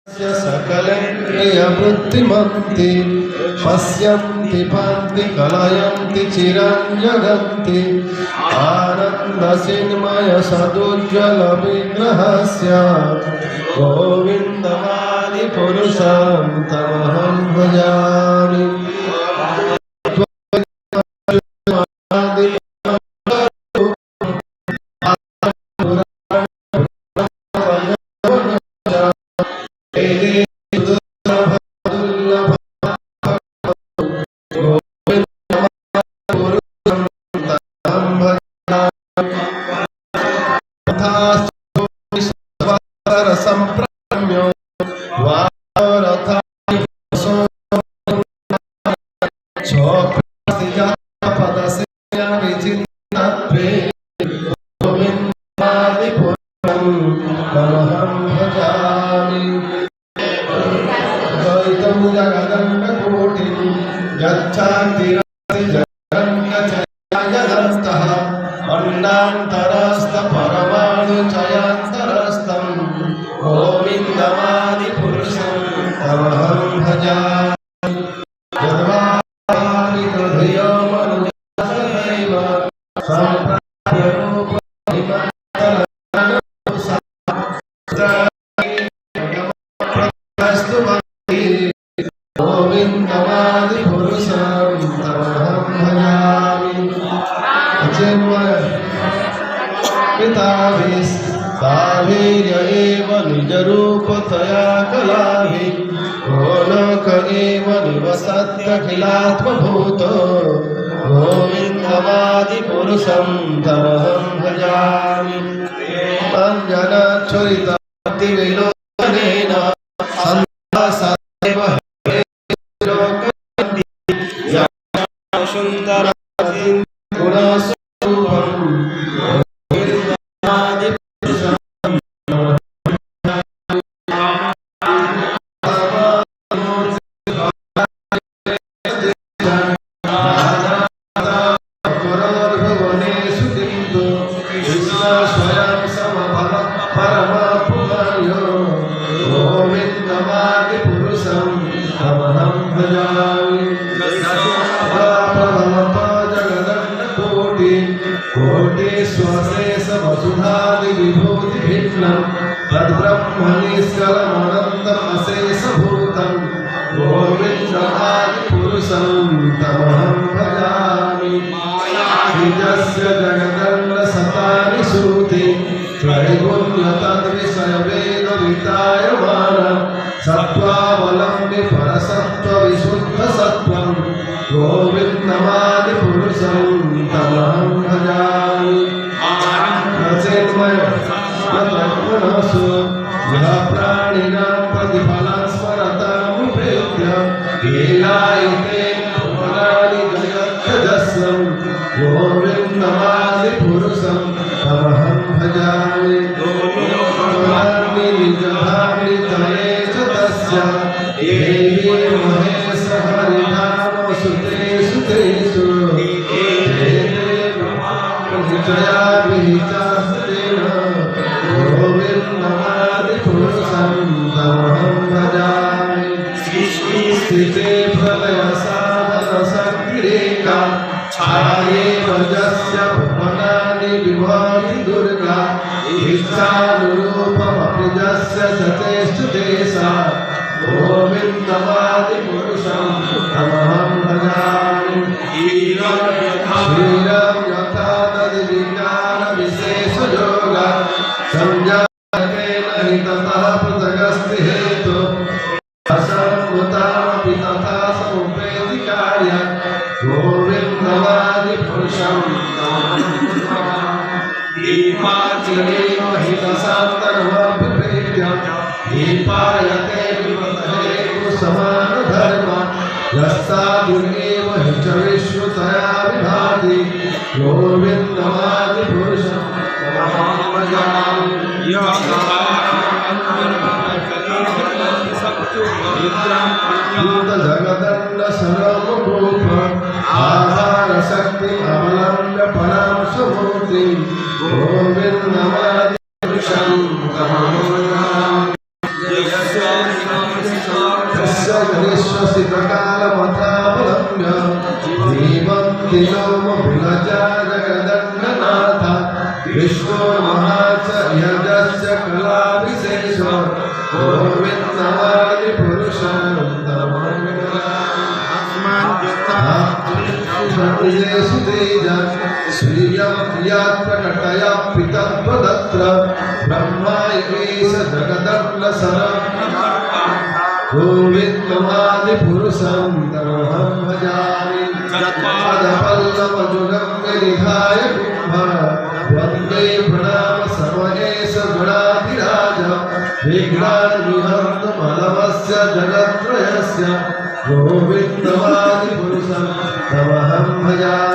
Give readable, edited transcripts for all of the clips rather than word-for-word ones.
सकलेन्द्रियवृत्तिमन्ति पश्यन्ति भान्ति कलयन्ति चिरं जगन्ति आनन्दचिन्मय सदुज्ज्वल विग्रहस्य गोविन्दमादिपुरुषं तमहं भजामि। आधार शक्ति अवलंब परम सुमूर्ति गोविंद नमामि पुरुषं तमो तस्य गणेशसितकालमथावलम्ब्य जीवन्ति लोमविलजा जगदन्ननाथ विश्वमहाचर्यस्य कलाविशेष गोविन्दवादिपुरुषं तमङ्गलास्मान्येषु तेज श्रियं प्रियात्प्रकटया पितत्वदत्र ब्रह्मा ईश जगदर्लसरम् गोविन्दवादिपुरुषं तमहं भजामि पदपल्लवजुगं विनिधाय कुम्भ वन्दे प्रणव समयेश गुणाधिराज विघ्नान्विहन्तमलमस्य जगत्त्रयस्य गोविन्दवादिपुरुषं तमहं भजामि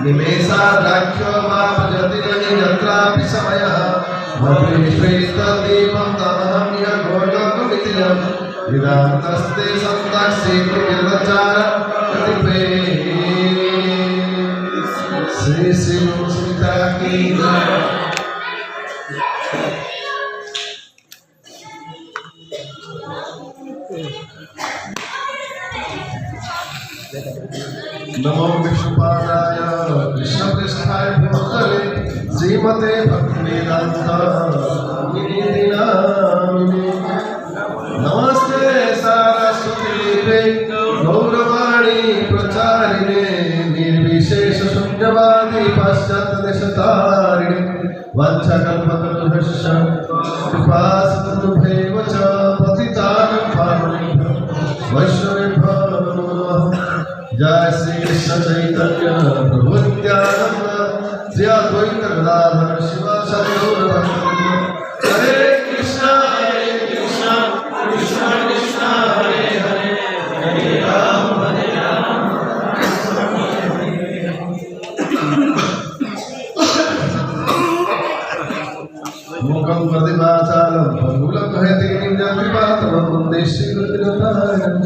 निमेषाद्राख्यो मापजति यत्रापि समयः मधुश्वेतदीपं तमहं यगोलोकमितिलं वेदान्तस्ते सन्ताक्षेत्रचारप्रतिपे श्री श्री सीता की नमो विष्णुपादाय कृष्णपृष्ठाय भूतले श्रीमते भक्तिवेदांत स्वामिने नमस्ते सरस्वती देवे गौरवाणी प्रचारिणे निर्विशेष शून्यवादी पाश्चात्यदेशतारिणे वाञ्छाकल्पतरुभ्यश्च कृपासितुभ्येव च पतितानां पावनेभ्यो वैष्णवेभ्यो नमो नमः। जय श्री कृष्ण चैतन्य प्रभु नित्यानंद श्री अद्वैत गदाधर शिवासादि गौरभक्तवृंद हरे कृष्णा कृष्णा कृष्णा हरे हरे हरे राम मूकं प्रतिभासालं फल्गुलं कहते निंदाभिपात्रं वन्दे श्रीकृष्णतारं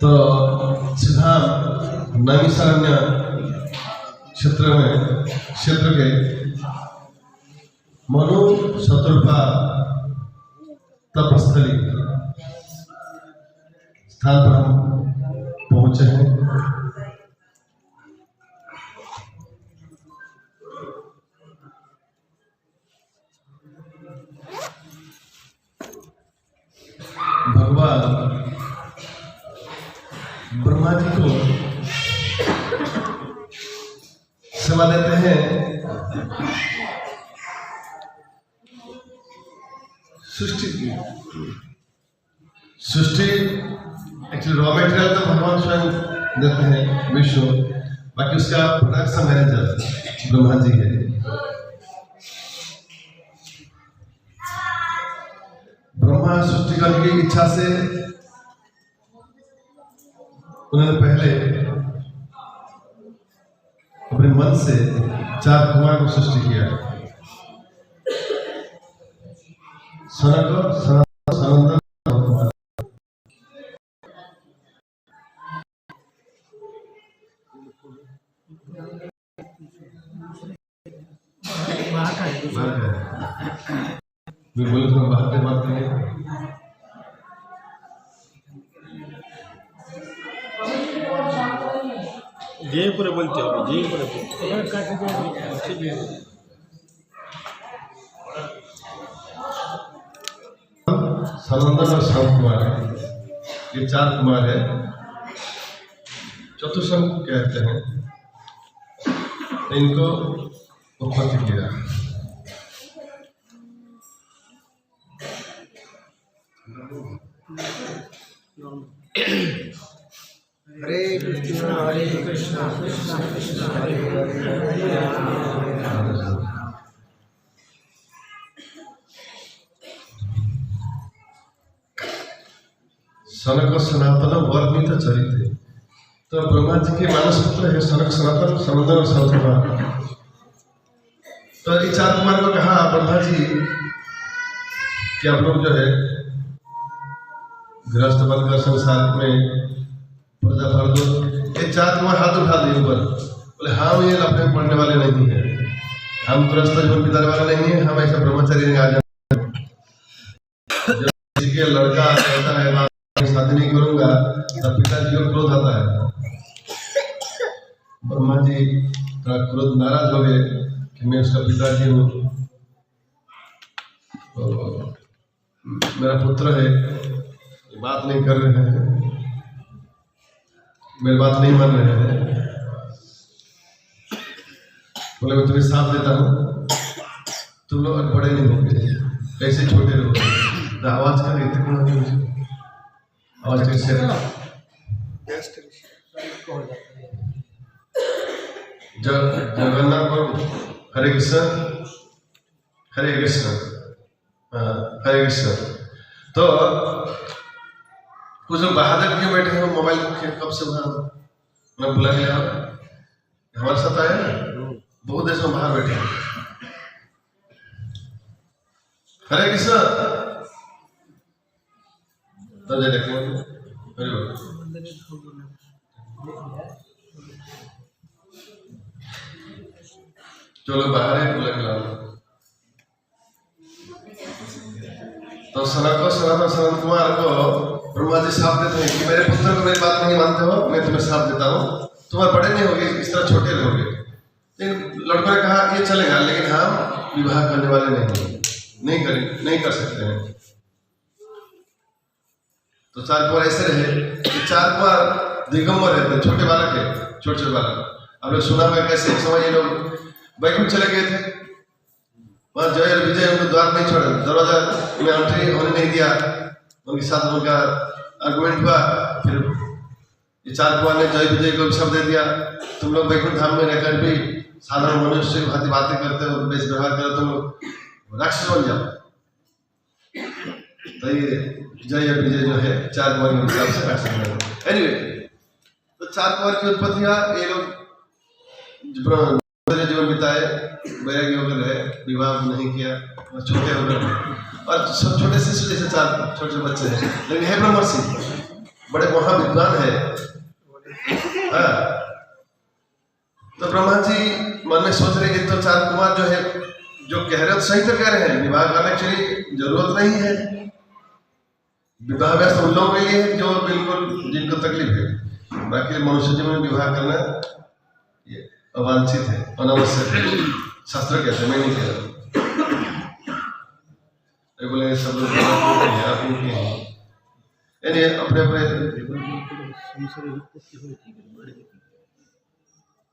तो सीधा नैमिषारण्य क्षेत्र के मनु शत्रुपा तपस्थली स्थान पर हम पहुंचे हैं। भगवान ब्रह्मा जी को सेवा देते हैं। सृष्टि एक्चुअली रॉ मटेरियल तो भगवान स्वयं देते हैं विश्व, बाकी उसका प्रोडक्शन मैनेजर ब्रह्मा जी है। ब्रह्मा सृष्टि करने की इच्छा से उन्होंने पहले अपने मन से 4 कुमार को सृष्टि किया। सनक, सनंदन और कुमार। बाहर गए। मैं बोले तो बाहर से बात करेंगे। जे पूरे बोलते हो, जे पूरे बोलते हो। सनंदन और शांत कुमार है, ये 4 कुमार है। चतुष्संग कहते हैं इनको उत्पत्ति किया। हरे कृष्णा कृष्णा कृष्णा हरे हरे सनक सनातन वर्णित चरित्र, तो ब्रह्मा जी के मानस पुत्र है सनक सनातन सनंदन और शांत कुमार। तो ये 4 कुमार को कहा ब्रह्मा जी कि आप लोग जो है गृहस्थ बनकर संसार में प्रजा भर दो। ये 4 कुमार हाथ उठा दिए ऊपर, बोले हम ये लफड़े में पड़ने वाले नहीं है, हम गृहस्थ जीवन बिताने वाले नहीं है, हम ऐसा ब्रह्मचारी नहीं आ जाए। जब किसी के लड़का कहता है मैं शादी नहीं करूंगा तब पिताजी को क्रोध आता है। ब्रह्मा जी थोड़ा क्रोध नाराज हो गए कि मैं उसका पिताजी हूँ, तो मेरा पुत्र है, बात नहीं कर रहे हैं, मेरी बात नहीं मान रहे हैं। बोले मैं तुम्हें साथ देता हूँ, तुम लोग बड़े नहीं होंगे, कैसे छोटे रहोगे। तो आवाज का इतने आवाज कैसे जगन्नाथ प्रभु हरे कृष्ण हरे कृष्ण हरे कृष्ण। तो कुछ लोग बहादुर क्यों बैठे हो, मोबाइल कब से मैं बुला लिया, हमारे साथ आया ना, बहुत देश में बाहर बैठे हैं। हरे कृष्ण तो जय देखें चलो बाहर है बुला के लाओ। तो सनातन सनंद कुमार को ब्रह्मा जी साफ देते हैं कि मेरे पुत्र को मेरी बात नहीं मानते हो, मैं तुम्हें साफ देता हूँ, तुम्हारे बड़े नहीं होगे, इस तरह छोटे रहोगे। लेकिन लड़कों ने कहा ये चलेगा, लेकिन हम विवाह करने वाले नहीं कर सकते हैं। तो 4 कुमार ऐसे रहे कि 4 कुमार दिगंबर रहते, छोटे बालक है, छोटे बालक। अब लोग सुना हुआ कैसे एक समय ये लोग बैकुंठ चले गए थे, वहां जय और विजय उनको द्वार नहीं छोड़ा, दरवाजा में एंट्री होने नहीं दिया, उनके साथ उनका आर्गुमेंट हुआ। फिर ये 4 कुमार ने जय विजय को शब्द दे दिया, तुम लोग बैकुंठ धाम में रहकर भी साधारण मनुष्य की भांति बातें करते हो, बेच व्यवहार करो, तुम लोग राक्षस बन जाओ। तो ये जय और विजय जो है 4 कुमार के हिसाब से राक्षस बने। एनीवे, तो 4 कुमार की उत्पत्ति हुआ, ये लोग जीवन बिताए, वैराग्य होकर रहे, विवाह नहीं किया, छोटे हो गए और सब छोटे शिशु जैसे 4 छोटे बच्चे हैं। लेकिन है ब्रह्मर्षि, बड़े महाविद्वान है। हाँ, तो ब्रह्मा जी मन में सोच रहे कि तो 4 कुमार जो है जो कह रहे सही तो कह रहे हैं, विवाह करने की जरूरत नहीं है, विवाह व्यवस्था उन लोगों के लिए है जो बिल्कुल जिनको तकलीफ है, बाकी मनुष्य जीवन में विवाह करना ये अवांछित है, अनावश्यक है, शास्त्र कहते हैं, मैं नहीं कह रहा। बोले सब लोग अपने अपने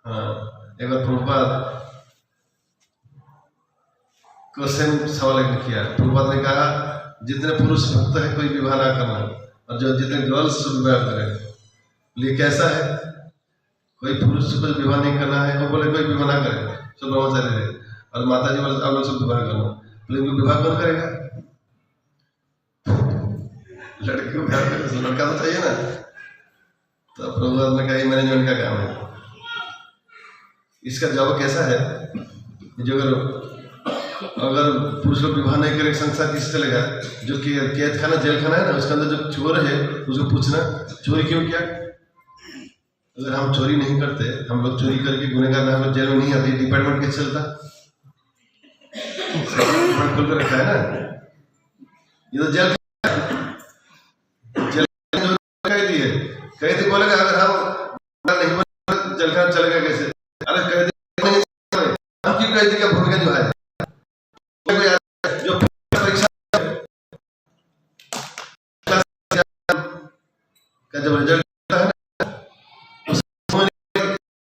हाँ, एक बार प्रभुपाद को सेम सवाल किया। प्रभुपाद ने कहा जितने पुरुष भक्त है कोई विवाह ना करना, और जो जितने गर्ल्स विवाह करें। ये कैसा है, कोई पुरुष को विवाह नहीं करना है, वो बोले कोई विवाह ना करे, सब ब्रह्मचारी रहे। और माता जी बोले आप लोग सब विवाह करना, लेकिन विवाह कौन करेगा? लड़की को विवाह करेगा, लड़का तो चाहिए ना। तो प्रभुपाद ने कहा मैनेजमेंट का काम है। इसका जवाब कैसा है, जो अगर पुरुष लोग विवाह नहीं करेंगे संसार किस चलेगा? जो कैद खाना जेल खाना है ना, उसके अंदर जो चोर है उसको पूछना चोरी क्यों किया। अगर हम चोरी नहीं करते, हम लोग चोरी करके गुनहगार हम लोग जेल में नहीं आते, डिपार्टमेंट कैसे चलता? खोल कर रखा है ना, ये तो जेल कैदी है। कैदी बोलेगा अगर हम नहीं बोले जेल खाना चलेगा कैसे? अरे कैदी हम क्यों कैदी का भूमिका निभाए? जो परीक्षा का जब रिजल्ट है ना,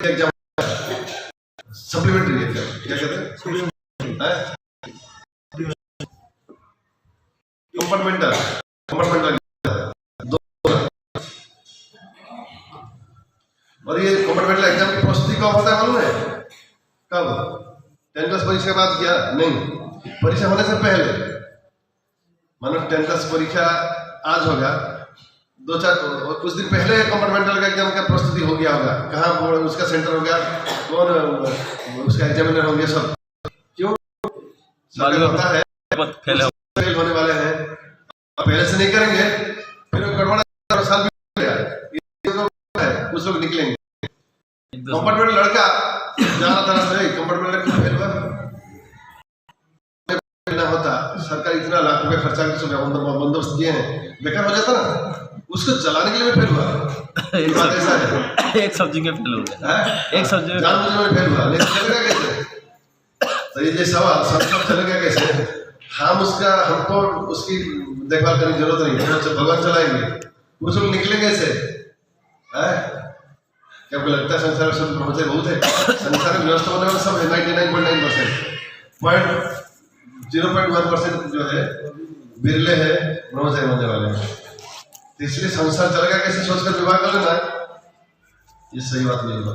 एग्जाम सप्लीमेंट्री एग्जाम क्या कहते हैं, कंपार्टमेंटल दो। और ये कंपार्टमेंटल एग्जाम की प्रस्तुति कब होता है मालूम है? कब? 10 क्लास परीक्षा के बाद? क्या नहीं, परीक्षा होने से पहले। मानो 10 क्लास परीक्षा आज होगा, 2-4 कुछ दिन पहले कंपार्टमेंटल का एग्जाम का प्रस्तुति हो गया होगा, कहाँ उसका सेंटर होगा, कौन उसका एग्जामिनर होंगे, सब। क्यों? होता है फेल होने वाले हैं, पहले से नहीं करेंगे, फिर गड़बड़ साल भी है, कुछ लोग निकलेंगे। कंपार्टमेंट लड़का जाना था सही, कंपार्टमेंट फेल हुआ ना होता, सरकार इतना लाख रुपए खर्चा करके बंदोबस्त किए हैं, बेकार हो जाता ना, उसको चलाने के लिए फेल हुआ। बात ऐसा है, एक सब्जी में फेल हो गया, एक सब्जी में जानबूझ में फेल हुआ, नहीं चलेगा कैसे? तो ये सवाल सब चलेगा कैसे? हम उसका हमको उसकी देखभाल करने की जरूरत नहीं है, भगवान चलाएंगे, कुछ लोग निकलेंगे ऐसे है। क्या आपको लगता है संसार में सब ब्रह्मचर्य बहुत है? संसार में व्यवस्था होने वाले सब है 99.9%, 0.1% जो है बिरले है ब्रह्मचर्य होने वाले हैं। तो इसलिए संसार चलेगा कैसे सोचकर विवाह कर लेना, ये सही बात नहीं होगा।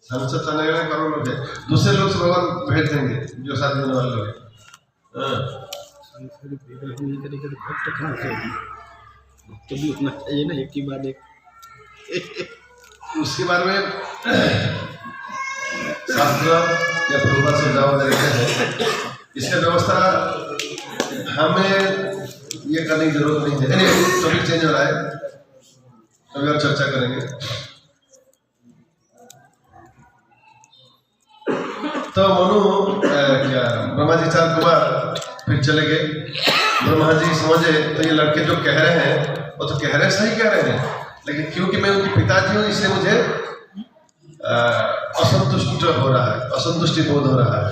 संसार चलने वाले करोड़ लोग है, दूसरे लोग से भगवान भेज देंगे जो शादी होने वाले लोग हैं। तो भी उतना चाहिए ना, एक ही बात एक उसके बारे में शास्त्र या प्रभुपाद से जाओ है, इसका व्यवस्था हमें ये करने की जरूरत नहीं है। टॉपिक चेंज हो रहा है, कभी और चर्चा करेंगे। तो मनु क्या ब्रह्मा जी 4 कुमार फिर चले गए। ब्रह्मा जी समझे तो ये लड़के जो कह रहे हैं वो तो कह रहे हैं, सही कह रहे हैं, लेकिन क्योंकि मैं उनके पिताजी हूँ इसलिए मुझे असंतुष्ट हो रहा है, असंतुष्टि बोध हो रहा है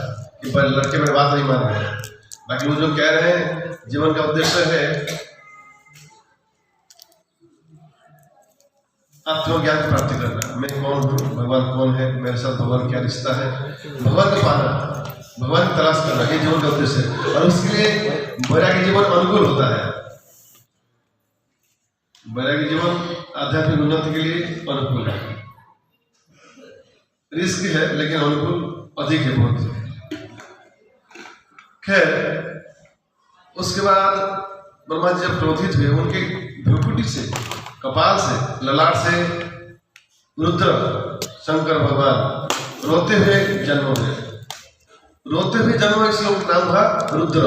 कि लड़के मेरी बात नहीं मान रहे। बाकी वो जो कह रहे हैं जीवन का उद्देश्य है आत्मज्ञान की प्राप्ति करना। मैं कौन हूँ, भगवान कौन है, मेरे साथ भगवान क्या रिश्ता है, भगवान को पाना, भगवान की तलाश करना, ये जीवन का उद्देश्य है। और उसके लिए वैराग्य जीवन अनुकूल होता है। वैराग्य जीवन आध्यात्मिक उन्नति के लिए अनुकूल है, रिस्क है लेकिन अनुकूल अधिक है बहुत। खैर उसके बाद ब्रह्मा जी जब क्रोधित हुए, उनके भ्रुकुटी से, कपाल से, ललाट से रुद्र शंकर भगवान रोते हुए जन्म हुए। रोते हुए जन्म इसलिए उनका नाम था रुद्र।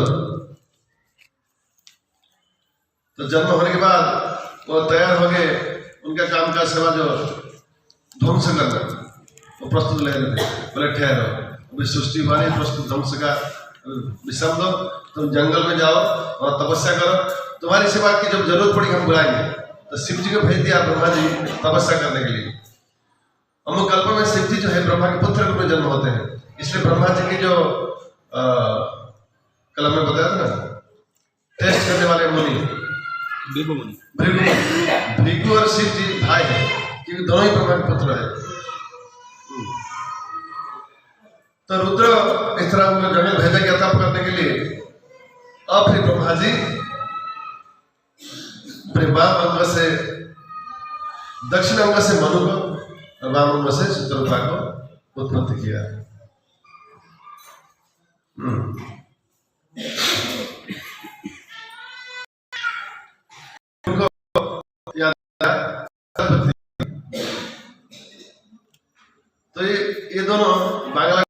तो जन्म होने के बाद वो तैयार हो गए, उनका काम का सेवा जो ध्वंस करना वो प्रस्तुत ले रहे थे। बोले ठहरो, अभी सृष्टि वाली प्रस्तुत ध्वंस का विश्राम दो, तुम जंगल में जाओ और तपस्या करो, तुम्हारी सेवा की जब जरूरत पड़ी हम बुलाएंगे। तो शिव जी को भेज दिया ब्रह्मा जी तपस्या करने के लिए। अमुक कल्प में शिव जी जो है ब्रह्मा के पुत्र रूप में जन्म होते हैं, इसलिए ब्रह्मा जी की जो कलम में बताया था ना, टेस्ट करने वाले मुनि भृगु और शिव जी भाई है, क्योंकि दोनों ही ब्रह्मा के पुत्र है। तो रुद्र इस तरह उनको जंगल भेजा गया तप करने के लिए। अब फिर ब्रह्मा जी वाम अंग से, दक्षिण अंग से मनु को और वाम अंग से चित्ररूपा को उत्पत्ति किया। तो ये दोनों बांग्ला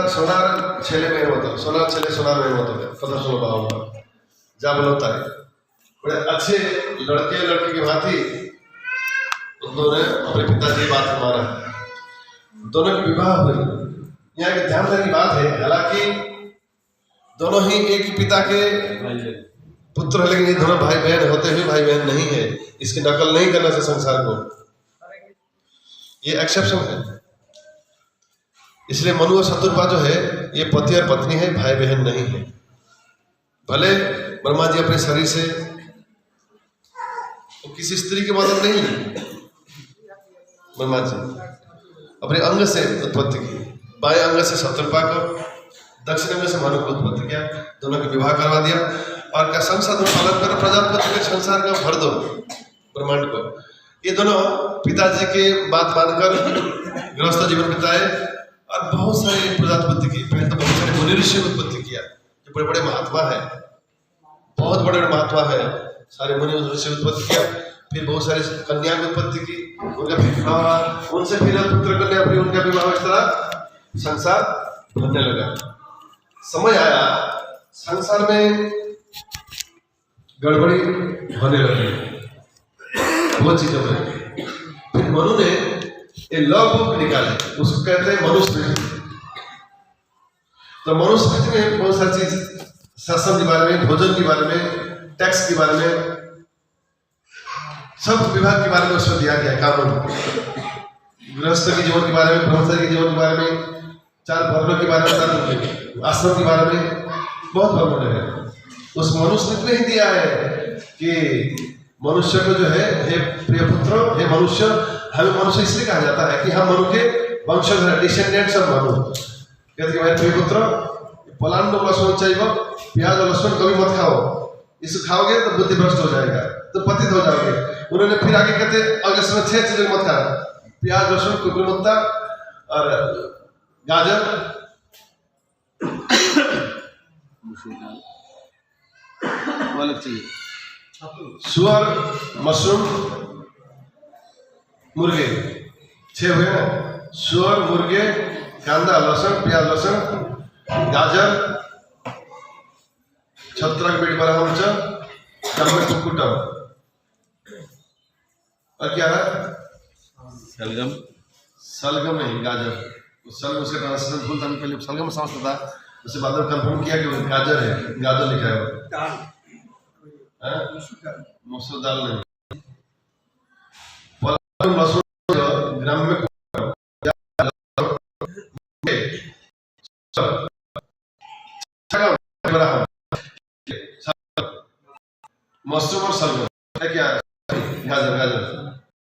सोनार छेले में होता, सोनार छेले सोनार में होता है, पता सुनो बाबा जा बोलता है। बड़े अच्छे लड़के लड़की की भांति उन्होंने अपने पिताजी की बात माना, दोनों की विवाह हुई। यहाँ के ध्यान देने की बात है, हालांकि दोनों ही एक ही पिता के पुत्र है, लेकिन ये दोनों भाई बहन होते हुए भाई बहन नहीं है। इसकी नकल नहीं करना चाहिए संसार को, ये एक्सेप्शन है। इसलिए मनु और शत्रुपा जो है ये पति और पत्नी है, भाई बहन नहीं है। भले ब्रह्मा जी अपने शरीर से तो किसी स्त्री की मदद नहीं ली, ब्रह्मा जी अपने अंग से उत्पत्ति की, बाएं अंग से शत्रुपा को, दक्षिण अंग से मनु को उत्पत्ति किया, दोनों के विवाह करवा दिया और का संसार पालन करो, प्रजापति के संसार का भर दो ब्रह्मांड को। ये दोनों पिताजी के बात मानकर गृहस्थ जीवन बिताए और बहुत सारे प्रजापति की, पहले तो बहुत सारे मुनि ऋषि उत्पत्ति किया जो बड़े बड़े महात्मा है, बहुत बड़े बड़े महात्मा है, सारे मुनि ऋषि उत्पत्ति किया। फिर बहुत सारी कन्या की उत्पत्ति की, उनका फिर विवाह, उनसे फिर पुत्र कन्या, फिर उनका विवाह, इस तरह संसार बनने लगा। समय आया संसार में गड़बड़ी होने लगी वो चीजों में। फिर मनु ने एक लॉ बुक निकाले, उसको कहते हैं मनुस्मृति। तो मनुस्मृति में बहुत सारी चीज, शासन के बारे में, भोजन के बारे में, टैक्स के बारे में, सब विभाग के बारे में उसमें दिया गया कानून। गृहस्थ के जीवन के बारे में, ब्रह्मचारी के जीवन के बारे में, 4 वर्णों के बारे में, आश्रम के बारे में बहुत वर्णन है। उस मनुस्मृति ने ही दिया है कि मनुष्य को जो है, हे प्रिय पुत्र, हे मनुष्य, हमें मनुष्य इसलिए कहा जाता है कि हम मनु के वंशज हैं, डिसेंडेंट्स ऑफ मनु। कहते हैं प्रिय पुत्र, पलांडो लहसुन चाहिए, प्याज और लहसुन कभी मत खाओ, इसको खाओगे तो बुद्धि भ्रष्ट हो जाएगा, तो पतित हो जाओगे। उन्होंने फिर आगे कहते अगले समय 6 चीजें मत खाना, प्याज, लहसुन, कुकुरमुत्ता और गाजर, वो अलग चाहिए, सुअर, मशरूम, मुर्गे, 6 हुए ना, सुअर, मुर्गे, कांदा, लहसुन, प्याज, लहसुन, गाजर, छत्रक, बीट, बरहमच, टमाटो, कुटम, और क्या है? सलगम। सलगम नहीं, गाजर। सलगम उसका ट्रांसलेशन भूल था, पहले सलगम समझता था, उससे बाद में कंफर्म किया कि वो गाजर है, गाजर लिखा है वो, मसूर दाल नहीं। मसूर ग्राम में मशरूम और सलगम क्या है? गाजर, गाजर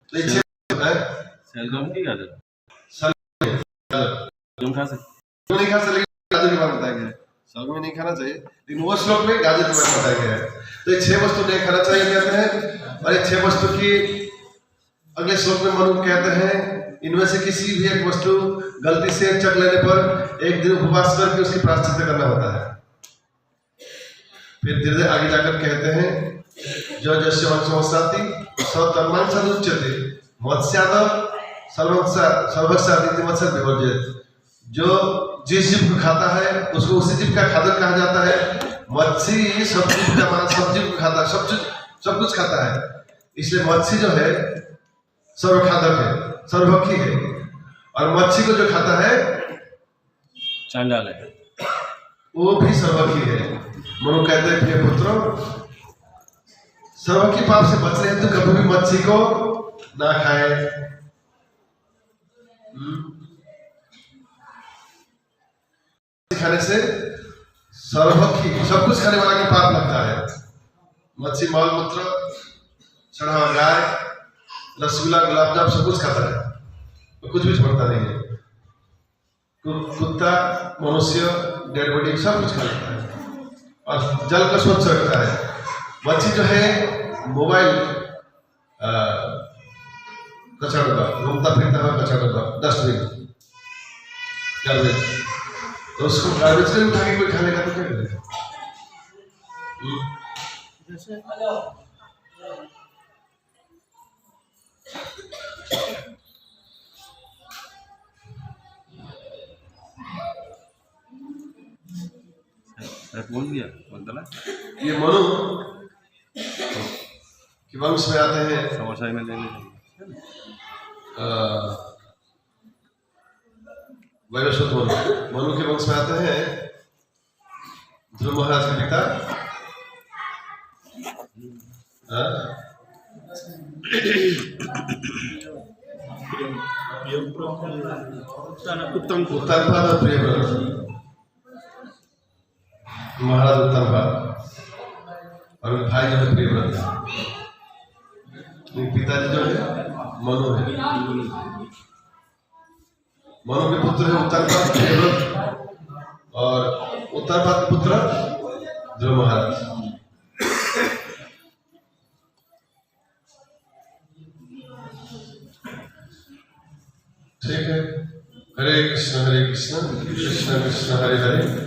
तो एक सलगम की गाजर सलगम खा सकते नहीं, खा सकते, गाजर के बारे में बताया गया है। सलगम नहीं खाना चाहिए, लेकिन वो श्लोक में गाजर के बारे में बताया गया है। तो ये 6 वस्तु नहीं खाना चाहिए कहते हैं, और ये 6 वस्तु की अगले श्लोक में मनु कहते हैं इनमें से किसी भी एक वस्तु गलती से चख लेने पर 1 दिन उपवास करके उसकी प्रायश्चित करना होता है। फिर धीरे धीरे आगे जाकर कहते हैं जो जस्य वंशवसाति सतर्मन सदुच्यते मत्स्याद सर्वस्यादिति मत्स्य विवर्जित। जो जिस जीव को खाता है उसको उसी जीव का खादक कहा जाता है। मत्स्य सब जीव का मान, सब जीव को खाता है, सब कुछ खाता है, इसलिए मत्स्य जो है सर्वखादक है, सर्वभक्षी है, और मच्छी को जो खाता है चांडाल है, वो भी सर्वभक्षी है। मनु कहते हैं प्रिय पुत्र, सर्वभक्षी पाप से बचने हेतु कभी भी मच्छी को ना खाए। खाने से सर्वभक्षी सब कुछ खाने वाला की पाप लगता है। मच्छी मल मूत्र, सड़ा हुआ गाय, रसगुल्ला, गुलाब जामुन सब कुछ खाता है, तो कुछ भी छोड़ता नहीं है। कुत्ता, मनुष्य, डेड बॉडी सब कुछ खा लेता है, और जल को स्वच्छ रखता है। मच्छी जो है मोबाइल कचरा डब्बा, घूमता फिरता हुआ कचरा डब्बा, डस्टबिन, गार्बेज, तो उसको गार्बेज को उठा के कोई खाने का तो क्या करेगा? बोल दिया, बोल ये मनु के वंश में आते हैं। समोसा में लेने वैवस्वत मनु के वंश में आते हैं ध्रुव महाराज के पिता हाँ? उत्तम उत्तमपाद और प्रियव्रत महाराज उत्तमपाद और उनके भाई जो है प्रियव्रत। उनके पिताजी जो है मनु है। मनु के पुत्र है उत्तमपाद प्रियव्रत और उत्तमपाद के पुत्र ध्रुव महाराज। ठीक है। हरे कृष्ण कृष्ण कृष्ण हरे हरे